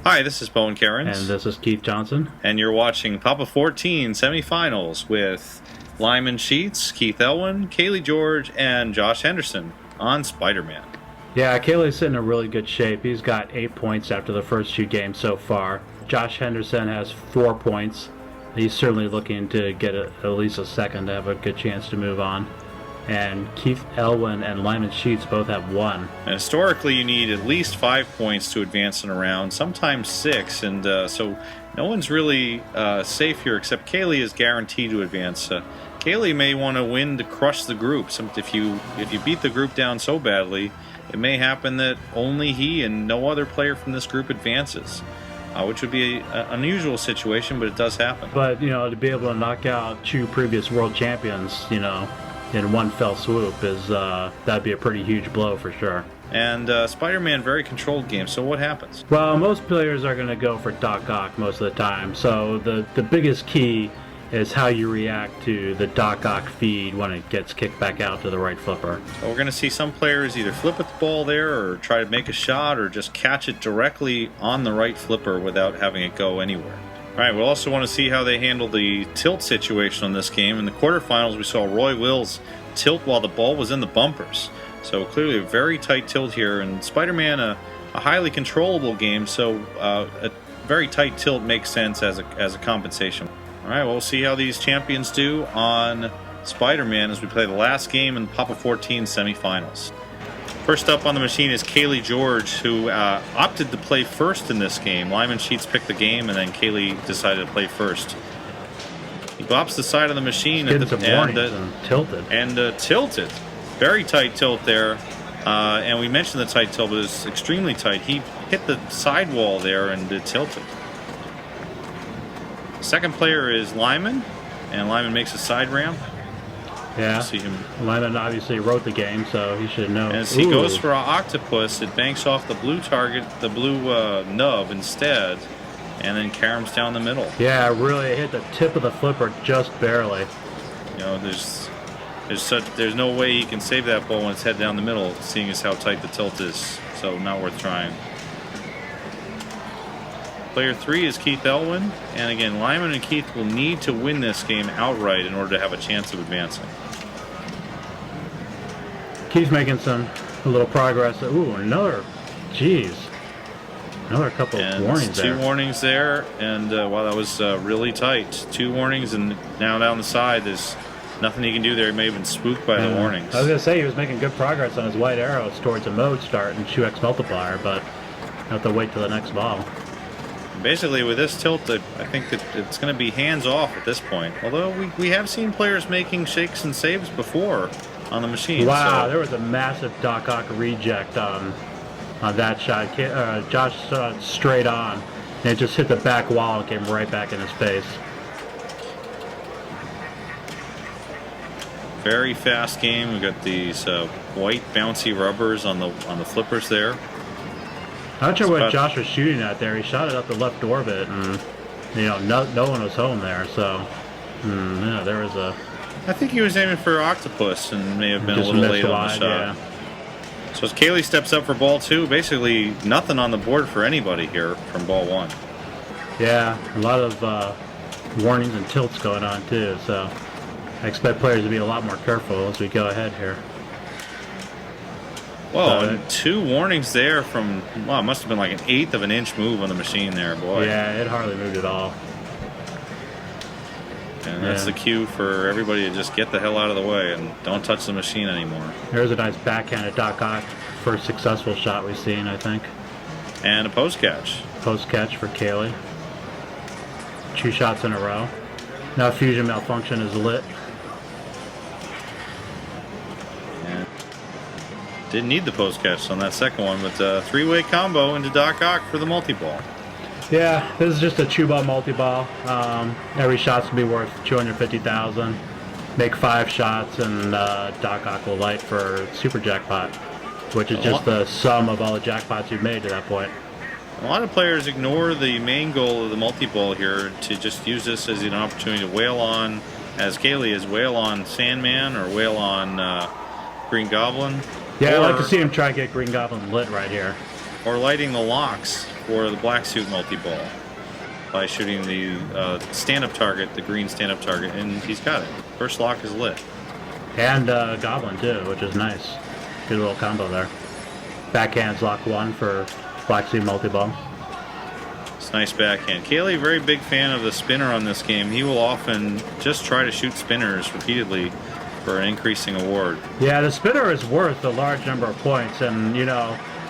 Hi, this is Bowen Cairns. And this is Keith Johnson. And you're watching Papa 14 Semifinals with Lyman Sheets, Keith Elwin, Kaylee George, and Josh Henderson on Spider-Man. Yeah, Kaylee's in a really good shape. He's got 8 points after the first 2 games so far. Josh Henderson has 4 points. He's certainly looking to get at least a second to have a good chance to move on. And Keith Elwin and Lyman Sheets both have 1. And historically, you need at least 5 points to advance in a round, sometimes 6, and so no one's really safe here except Kaylee is guaranteed to advance. Kaylee may want to win to crush the group. If you beat the group down so badly, it may happen that only he and no other player from this group advances, which would be an unusual situation, but it does happen. But, to be able to knock out 2 previous world champions, in one fell swoop that'd be a pretty huge blow for sure. And Spider-Man, very controlled game. So what happens? Well, most players are going to go for Doc Ock most of the time. So the biggest key is how you react to the Doc Ock feed when it gets kicked back out to the right flipper. So we're going to see some players either flip with the ball there or try to make a shot or just catch it directly on the right flipper without having it go anywhere. All right, we'll also want to see how they handle the tilt situation on this game. In the quarterfinals, we saw Roy Wills tilt while the ball was in the bumpers. So clearly a very tight tilt here. And Spider-Man, a highly controllable game, so a very tight tilt makes sense as a compensation. All right, we'll see how these champions do on Spider-Man as we play the last game in the Papa 14 semifinals. First up on the machine is Kaylee George, who opted to play first in this game. Lyman Sheets picked the game, and then Kaylee decided to play first. He bops the side of the machine and tilted. And tilted. Very tight tilt there. And we mentioned the tight tilt, but it was extremely tight. He hit the sidewall there and it tilted. Second player is Lyman, and Lyman makes a side ramp. Yeah, see him. Lyman obviously wrote the game, so he should know. As he goes for an octopus, it banks off the blue target, the blue nub instead, and then caroms down the middle. Yeah, really hit the tip of the flipper just barely. There's no way he can save that ball when it's head down the middle, seeing as how tight the tilt is. So not worth trying. Player 3 is Keith Elwin, and again, Lyman and Keith will need to win this game outright in order to have a chance of advancing. Keith's making a little progress. Ooh, another couple of warnings there. 2 warnings there, and wow, that was really tight. 2 warnings, and now down the side, there's nothing he can do there. He may have been spooked by the warnings. I was going to say he was making good progress on his white arrows towards a mode start and 2x multiplier, but have to wait till the next ball. Basically, with this tilt, I think that it's going to be hands-off at this point. Although we have seen players making shakes and saves before on the machine. Wow, so. There was a massive Doc Ock reject on that shot. Josh straight on, and it just hit the back wall and came right back in his face. Very fast game. We got these white bouncy rubbers on the flippers there. I'm not sure what Josh was shooting at there. He shot it up the left orbit, and no one was home there. So, yeah, there was a. I think he was aiming for octopus and may have been a little late on the shot. Yeah. So as Kaylee steps up for ball 2, basically nothing on the board for anybody here from ball 1. Yeah, a lot of warnings and tilts going on too. So I expect players to be a lot more careful as we go ahead here. Well, and 2 warnings there from, wow, it must have been like an 1/8 of an inch move on the machine there, boy. Yeah, it hardly moved at all. And that's the cue for everybody to just get the hell out of the way and don't touch the machine anymore. There's a nice backhanded Doc Ock, first successful shot we've seen, I think. And a post catch. Post catch for Kaylee. 2 shots in a row. Now fusion malfunction is lit. Didn't need the post catch on that second one, but 3-way combo into Doc Ock for the multi-ball. Yeah, this is just a 2-ball multi-ball. Every shot's gonna be worth $250,000. Make 5 shots, and Doc Ock will light for super jackpot, which is just the sum of all the jackpots you've made to that point. A lot of players ignore the main goal of the multi-ball here to just use this as an opportunity to whale on, as Kaylee is, whale on Sandman or whale on Green Goblin. Yeah, I'd like to see him try to get Green Goblin lit right here. Or lighting the locks for the black suit multi-ball by shooting the stand-up target, the green stand-up target, and he's got it. First lock is lit. And Goblin too, which is nice. Good little combo there. Backhand's lock 1 for black suit multi-ball. It's nice backhand. Kaylee, very big fan of the spinner on this game. He will often just try to shoot spinners repeatedly for an increasing award. Yeah, the spinner is worth a large number of points, and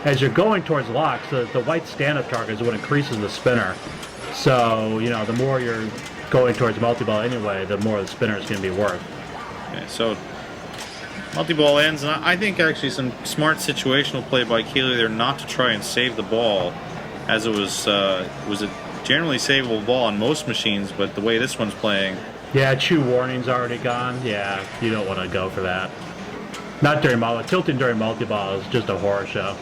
as you're going towards locks, the white stand-up target is what increases the spinner. So, the more you're going towards multi-ball anyway, the more the spinner is going to be worth. Okay, so multi-ball ends, and I think actually some smart situational play by Kaylee there not to try and save the ball, as it was a generally savable ball on most machines, but the way this one's playing. Yeah, chew warning's already gone. Yeah, you don't want to go for that. Not during multi. Tilting during multi-ball is just a horror show.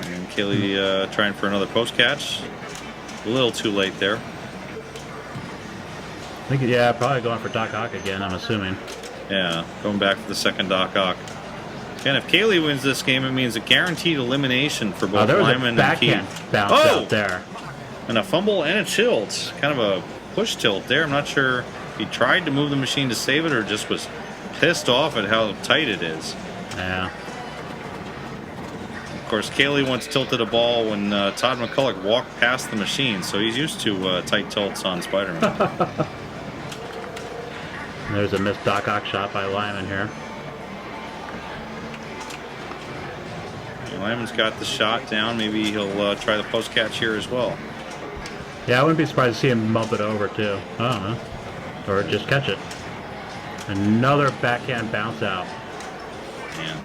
And Kaylee trying for another post catch. A little too late there. I think, yeah, probably going for Doc Ock again, I'm assuming. Yeah, going back for the second Doc Ock. And if Kaylee wins this game, it means a guaranteed elimination for both Lyman and Keith. Bounce out there. And a fumble and a tilt. Kind of a push tilt there. I'm not sure if he tried to move the machine to save it or just was pissed off at how tight it is. Yeah. Of course, Kaylee once tilted a ball when Todd McCulloch walked past the machine, so he's used to tight tilts on Spider-Man. There's a missed Doc Ock shot by Lyman here. Lyman's got the shot down. Maybe he'll try the post catch here as well. Yeah, I wouldn't be surprised to see him bump it over too. I don't know. Or just catch it. Another backhand bounce out. Yeah.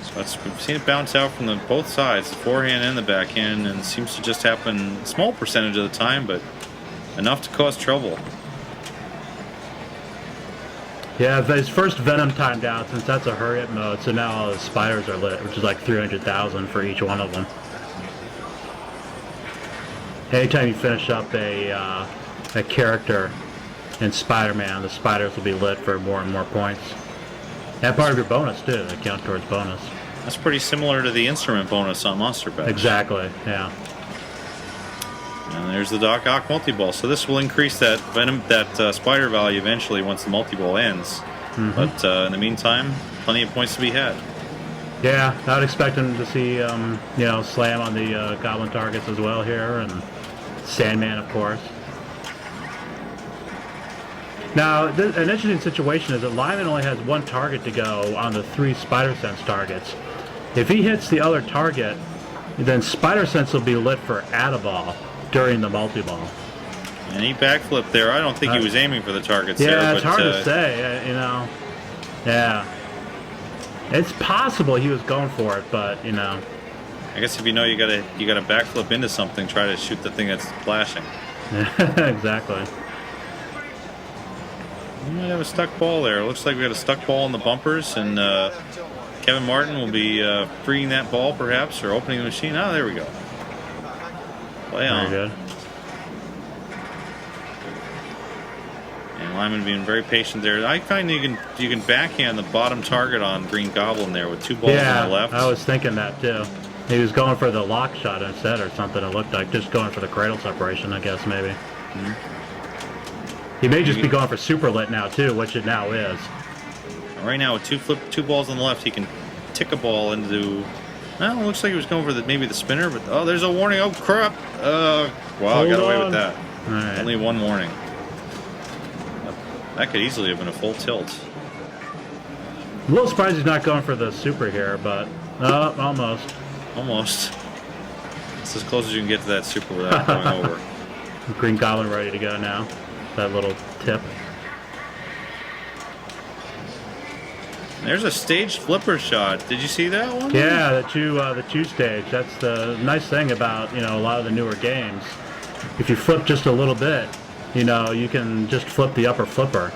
So we've seen it bounce out from both sides, the forehand and the backhand, and it seems to just happen a small percentage of the time, but enough to cause trouble. Yeah, his first Venom timed out, since that's a hurry-up mode, so now all the spiders are lit, which is like 300,000 for each one of them. Anytime you finish up a character in Spider-Man, the spiders will be lit for more and more points. And part of your bonus, too. They count towards bonus. That's pretty similar to the instrument bonus on Monster Bash. Exactly, yeah. And there's the Doc Ock multi-ball. So this will increase that Venom, that spider value eventually once the multi-ball ends. Mm-hmm. But in the meantime, plenty of points to be had. Yeah, I would expect him to see, slam on the Goblin targets as well here, and Sandman, of course. Now, an interesting situation is that Lyman only has one target to go on the 3 Spider Sense targets. If he hits the other target, then Spider Sense will be lit for Add-a-Ball during the multi-ball. And he backflipped there. I don't think he was aiming for the targets there. Yeah, it's hard to say, Yeah. It's possible he was going for it, but, I guess if you gotta backflip into something, try to shoot the thing that's flashing. Exactly. We might have a stuck ball there. It looks like we got a stuck ball in the bumpers, and Kevin Martin will be freeing that ball, perhaps, or opening the machine. Oh, there we go. Play on. Very good. And Lyman being very patient there. I find you can backhand the bottom target on Green Goblin there with 2 balls on the left. I was thinking that too. He was going for the lock shot instead or something, it looked like. Just going for the cradle separation, I guess, maybe. Mm-hmm. He may just be going for super lit now too, which it now is. Right now with 2 balls on the left, he can tick a ball into... Well, it looks like he was going for maybe the spinner, but oh, there's a warning. Oh, crap. Wow, I got away with that. All right. Only 1 warning. That could easily have been a full tilt. A little surprised he's not going for the super here, but almost. Almost. It's as close as you can get to that super without going over. Green Goblin ready to go now. That little tip. There's a staged flipper shot. Did you see that one? Yeah, the two stage. That's the nice thing about a lot of the newer games. If you flip just a little bit, you can just flip the upper flipper.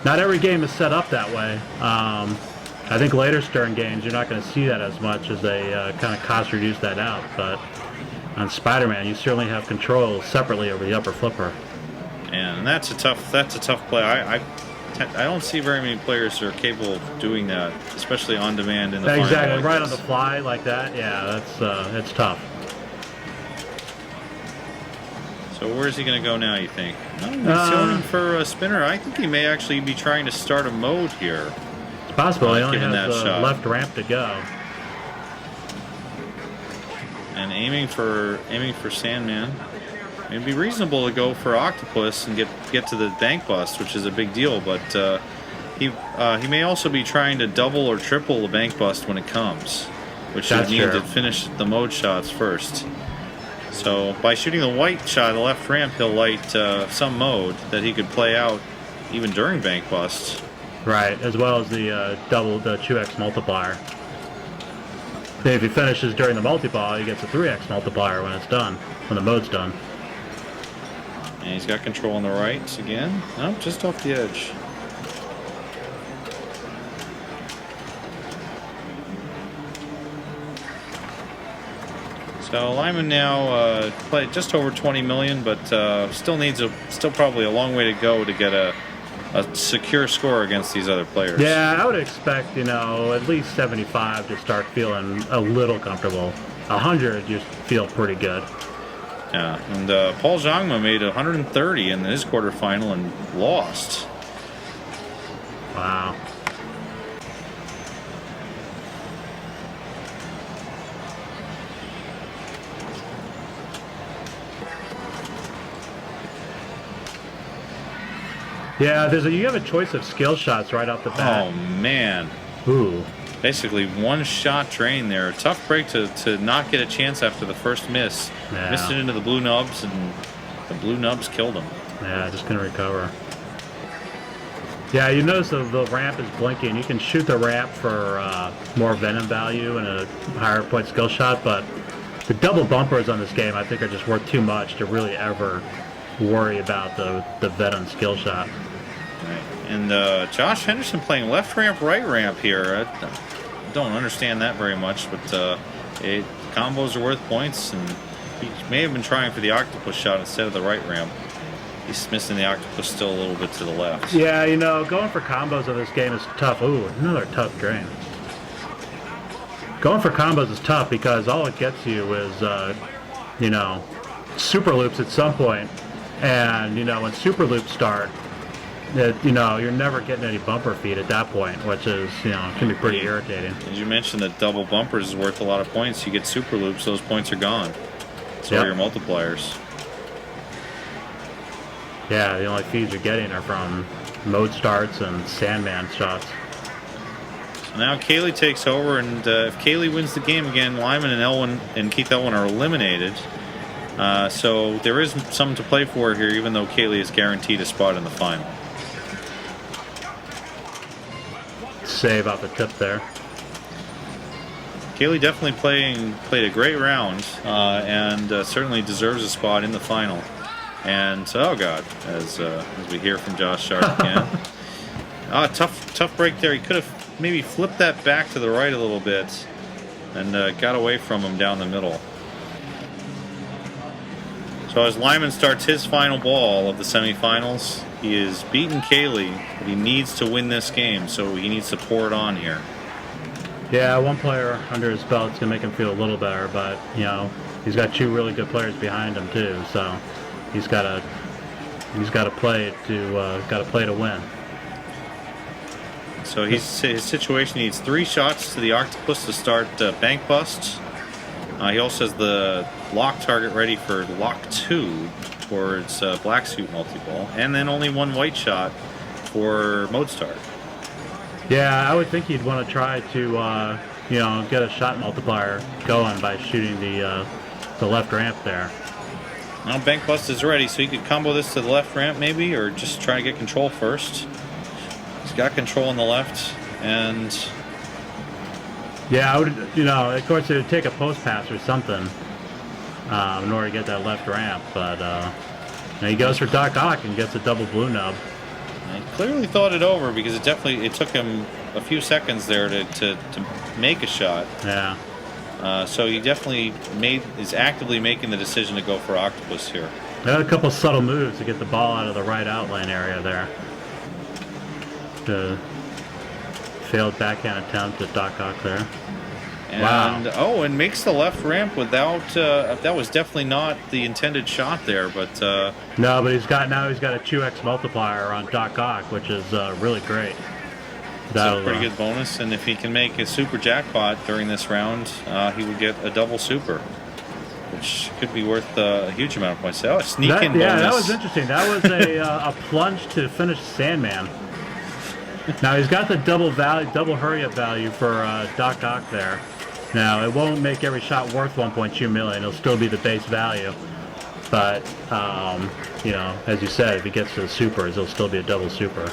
Not every game is set up that way. I think later Stern games you're not going to see that as much as they kind of cost reduce that out. But on Spider-Man, you certainly have control separately over the upper flipper. And that's a tough play. I don't see very many players that are capable of doing that, especially on demand in the final. Exactly, like right this. on the fly like that. Yeah, it's tough. So where's he going to go now, you think? Oh, he's going in for a spinner. I think he may actually be trying to start a mode here. It's possible. He only given has that the shot. left ramp to go. And aiming for Sandman. It'd be reasonable to go for Octopus and get to the bank bust, which is a big deal, but he may also be trying to double or triple the bank bust when it comes, which would mean to finish the mode shots first. So by shooting the white shot, the left ramp, he'll light some mode that he could play out even during bank bust. Right, as well as the 2x multiplier. Then if he finishes during the multi-ball, he gets a 3x multiplier when it's done, when the mode's done. And he's got control on the right again. No, just off the edge. So Lyman now played just over 20 million, but still probably a long way to go to get a secure score against these other players. Yeah, I would expect, at least 75 to start feeling a little comfortable. 100 just feel pretty good. Yeah, and Paul Zhangma made 130 in his quarterfinal and lost. Wow. Yeah, you have a choice of skill shots right off the bat. Oh man. Ooh. Basically one shot drain there. Tough break to not get a chance after the first miss. Yeah. Missed it into the blue nubs, and the blue nubs killed him. Yeah, just gonna recover. Yeah, you notice the ramp is blinking. You can shoot the ramp for more venom value and a higher point skill shot, but the double bumpers on this game I think are just worth too much to really ever worry about the venom skill shot. Right. And Josh Henderson playing left ramp, right ramp here. I don't understand that very much, but combos are worth points, and he may have been trying for the octopus shot instead of the right ramp. He's missing the octopus still a little bit to the left. Yeah, going for combos in this game is tough. Ooh, another tough drain. Going for combos is tough because all it gets you is, super loops at some point. And, when super loops start, you're never getting any bumper feed at that point, which is, can be pretty irritating. As you mentioned, that double bumpers is worth a lot of points. You get super loops, those points are gone. So are your multipliers. Yeah, the only feeds you're getting are from mode starts and Sandman shots. So now Kaylee takes over, and if Kaylee wins the game again, Lyman and Keith Elwin are eliminated. So there is something to play for here, even though Kaylee is guaranteed a spot in the final. Save off the tip there. Kaylee definitely played a great round, and certainly deserves a spot in the final. And oh god, as we hear from Josh Sharp again, tough break there. He could have maybe flipped that back to the right a little bit, and got away from him down the middle. So as Lyman starts his final ball of the semifinals, he is beaten Kaylee, but he needs to win this game, so he needs to pour it on here. Yeah, one player under his belt is gonna make him feel a little better, but he's got two really good players behind him too, so he's got to play to win. So his situation needs 3 shots to the octopus to start bank bust. He also has the lock target ready for lock 2 towards black suit multi-ball, and then only 1 white shot for mode start. Yeah, I would think he'd want to try to get a shot multiplier going by shooting the left ramp there. Now bank bust is ready, so he could combo this to the left ramp maybe, or just try to get control first. He's got control on the left, and yeah, I would, of course it would take a post pass or something in order to get that left ramp, but he goes for Doc Ock and gets a double blue nub. he clearly thought it over, because it took him a few seconds there to make a shot. Yeah. So he definitely is actively making the decision to go for octopus here. Had a couple subtle moves to get the ball out of the right outline area there. The failed backhand attempt at Doc Ock there. And, wow. Oh, and makes the left ramp without. That was definitely not the intended shot there, but. No, but he's got a 2x multiplier on Doc Ock, which is really great. That's a pretty good bonus, and if he can make a super jackpot during this round, he will get a double super, which could be worth a huge amount of points. Oh, a sneak in bonus. Yeah, that was interesting. That was a plunge to finish Sandman. Now he's got the double hurry up value for Doc Ock there. Now it won't make every shot worth 1.2 million. It'll still be the base value, but you know, as you said, if he gets to the supers, it'll still be a double super.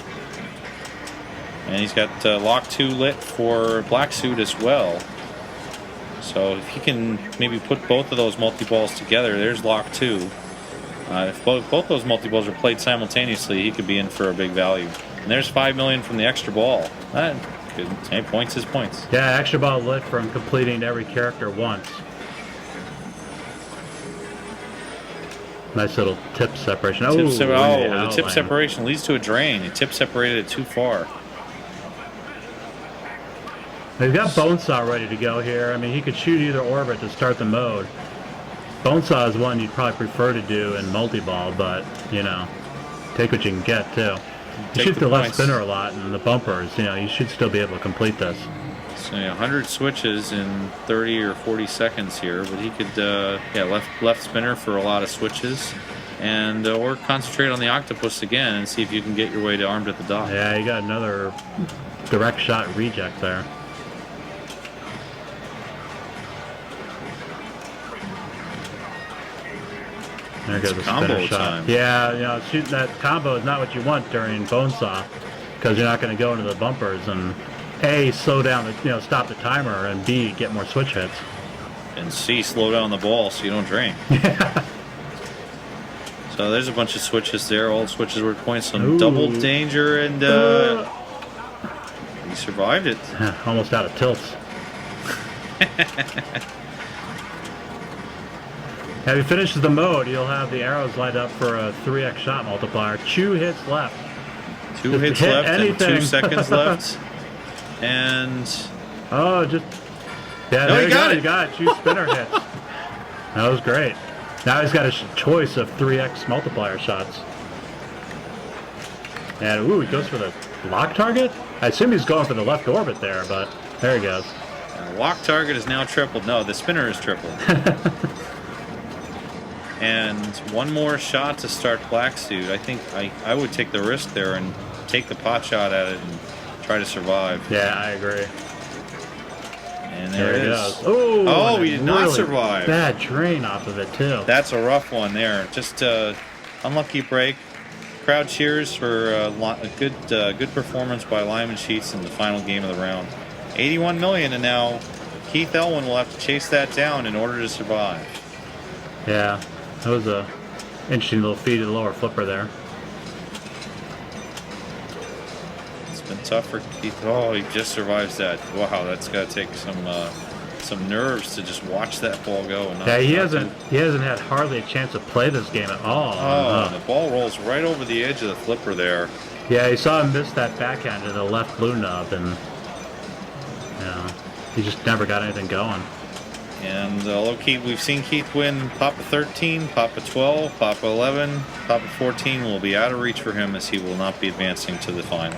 And he's got lock 2 lit for black suit as well. So if he can maybe put both of those multi-balls together, there's lock 2. If both those multi-balls are played simultaneously, he could be in for a big value. And there's 5 million from the extra ball. That good. Hey, points is points. Yeah, extra ball lit from completing every character once. Nice little tip separation. The tip separation leads to a drain. The tip separated it too far. He's got Bonesaw ready to go here. I mean, he could shoot either orbit to start the mode. Bonesaw is one you'd probably prefer to do in multi-ball, but, you know, take what you can get, too. You shoot the left spinner a lot and the bumpers, you know, you should still be able to complete this. So, 100 switches in 30 or 40 seconds here, but he could, left spinner for a lot of switches, and or concentrate on the octopus again and see if you can get your way to armed at the dock. Yeah, you got another direct shot reject there. There goes the spinner shot. Time. Yeah, you know, shooting that combo is not what you want during Bonesaw, because you're not going to go into the bumpers and A, slow down, stop the timer, and B, get more switch hits. And C, slow down the ball so you don't drain. Yeah. So there's a bunch of switches there. All switches were points. Some double danger, and he survived it. Almost out of tilts. If he finishes the mode, he'll have the arrows light up for a 3x shot multiplier. 2 hits left. 2 hits left and 2 seconds left. And... Oh, just... Yeah, no, there he got it. He got it. 2 spinner hits. That was great. Now he's got a choice of 3x multiplier shots. And, he goes for the lock target? I assume he's going for the left orbit there, but there he goes. And lock target is now tripled. No, the spinner is tripled. And one more shot to start black suit. I think I would take the risk there and take the pot shot at it and try to survive. Yeah, I agree. And there it is. Oh, he did not survive. Bad drain off of it, too. That's a rough one there. Just unlucky break. Crowd cheers for a good performance by Lyman Sheets in the final game of the round. 81 million, and now Keith Elwin will have to chase that down in order to survive. Yeah. That was a interesting little feed to the lower flipper there. It's been tough for Keith. Oh, he just survives that. Wow, that's got to take some nerves to just watch that ball go. And he hasn't had hardly a chance to play this game at all. Oh, the ball rolls right over the edge of the flipper there. Yeah, you saw him miss that backhand to the left blue nub, and he just never got anything going. And although we've seen Keith win Papa 13, Papa 12, Papa 11, Papa 14 will be out of reach for him, as he will not be advancing to the final.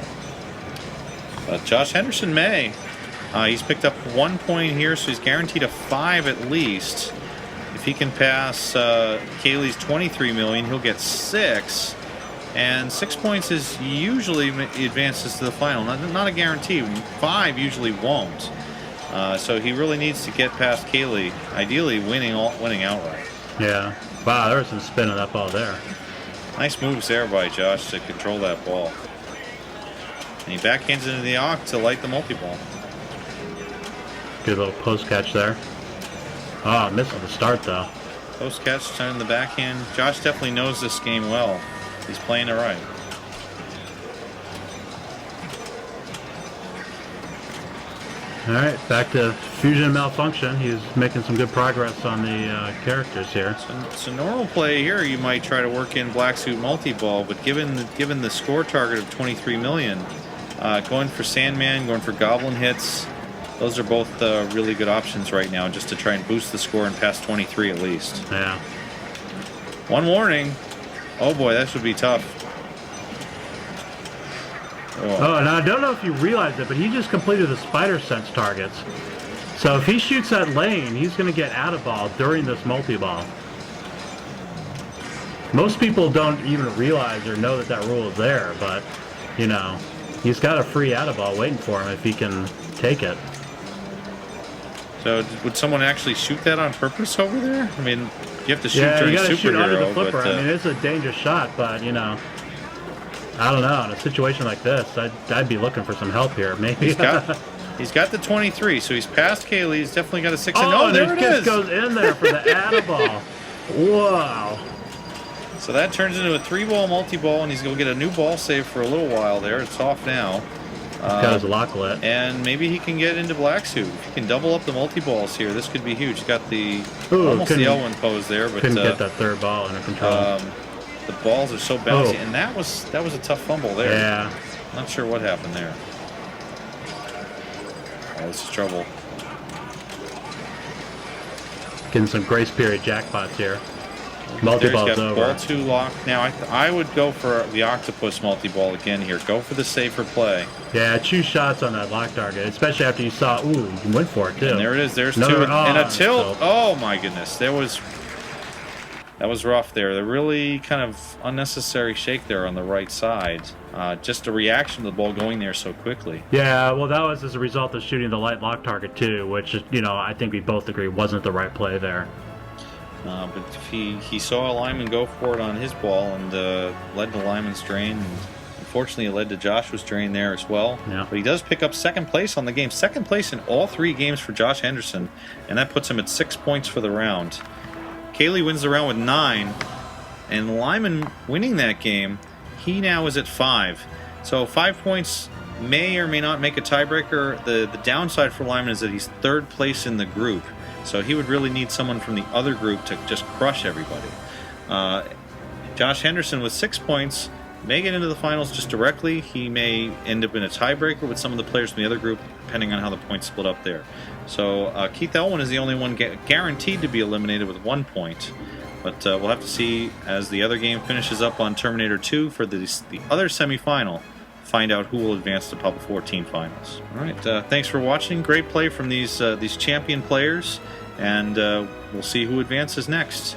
But Josh Henderson may. He's picked up 1 point here, so he's guaranteed a 5 at least. If he can pass Kaylee's 23 million, he'll get 6. And 6 points is usually advances to the final. Not a guarantee. 5 usually won't. So he really needs to get past Kaylee, ideally winning outright. Yeah. Wow, there was some spin on that ball there. Nice moves there by Josh to control that ball. And he backhands into the oct to light the multi-ball. Good little post catch there. Oh, missed on the start though. Post catch, turn the backhand. Josh definitely knows this game well. He's playing it right. All right, back to Fusion and Malfunction. He's making some good progress on the characters here. So normal play here, you might try to work in Black Suit multi-ball, but given the score target of 23 million, going for Sandman, going for Goblin hits, those are both really good options right now, just to try and boost the score and pass 23 at least. Yeah. One warning. Oh boy, that should be tough. Oh, and I don't know if you realized it, but he just completed the Spider Sense targets. So if he shoots that lane, he's going to get out of ball during this multi-ball. Most people don't even realize or know that that rule is there, but, you know, he's got a free out of ball waiting for him if he can take it. So would someone actually shoot that on purpose over there? I mean, you have to shoot during you got to shoot under the superhero, flipper. but, I mean, it's a dangerous shot, but, you know, I don't know. In a situation like this, I'd be looking for some help here. Maybe. He's got the 23, so he's past Kaylee. He's definitely got a 6. Oh, there it is. Goes in there for the out of ball. Wow. So that turns into a 3-ball multi-ball, and he's going to get a new ball save for a little while there. It's off now. He's got his lock lit. And maybe he can get into Black Suit. If he can double up the multi-balls here, this could be huge. He's got almost the L1 pose there, but couldn't get that third ball under control. The balls are so bouncy, and that was a tough fumble there. Yeah. Not sure what happened there. Oh, this is trouble. Getting some grace period jackpots here. Multi-ball's over. Ball 2 locked. Now, I would go for the octopus multi-ball again here. Go for the safer play. Yeah, choose shots on that lock target, especially after you saw, you went for it, too. And there it is. There's 2. And a tilt. Oh, my goodness. That was rough there. The really kind of unnecessary shake there on the right side. Just a reaction to the ball going there so quickly. Yeah, well, that was as a result of shooting the light lock target, too, which, you know, I think we both agree wasn't the right play there. But he saw a lineman go for it on his ball and led to Lyman's drain. And unfortunately, it led to Joshua's drain there as well. Yeah. But he does pick up second place on the game. Second place in all 3 games for Josh Henderson, and that puts him at 6 points for the round. Kaylee wins the round with 9, and Lyman winning that game, he now is at 5. So 5 points may or may not make a tiebreaker. The downside for Lyman is that he's 3rd place in the group. So he would really need someone from the other group to just crush everybody. Josh Henderson with 6 points may get into the finals just directly. He may end up in a tiebreaker with some of the players from the other group, depending on how the points split up there. So Keith Elwin is the only one guaranteed to be eliminated with 1 point. But we'll have to see as the other game finishes up on Terminator 2 for the other semifinal. Find out who will advance to Public 14 finals. All right, thanks for watching. Great play from these champion players, and we'll see who advances next.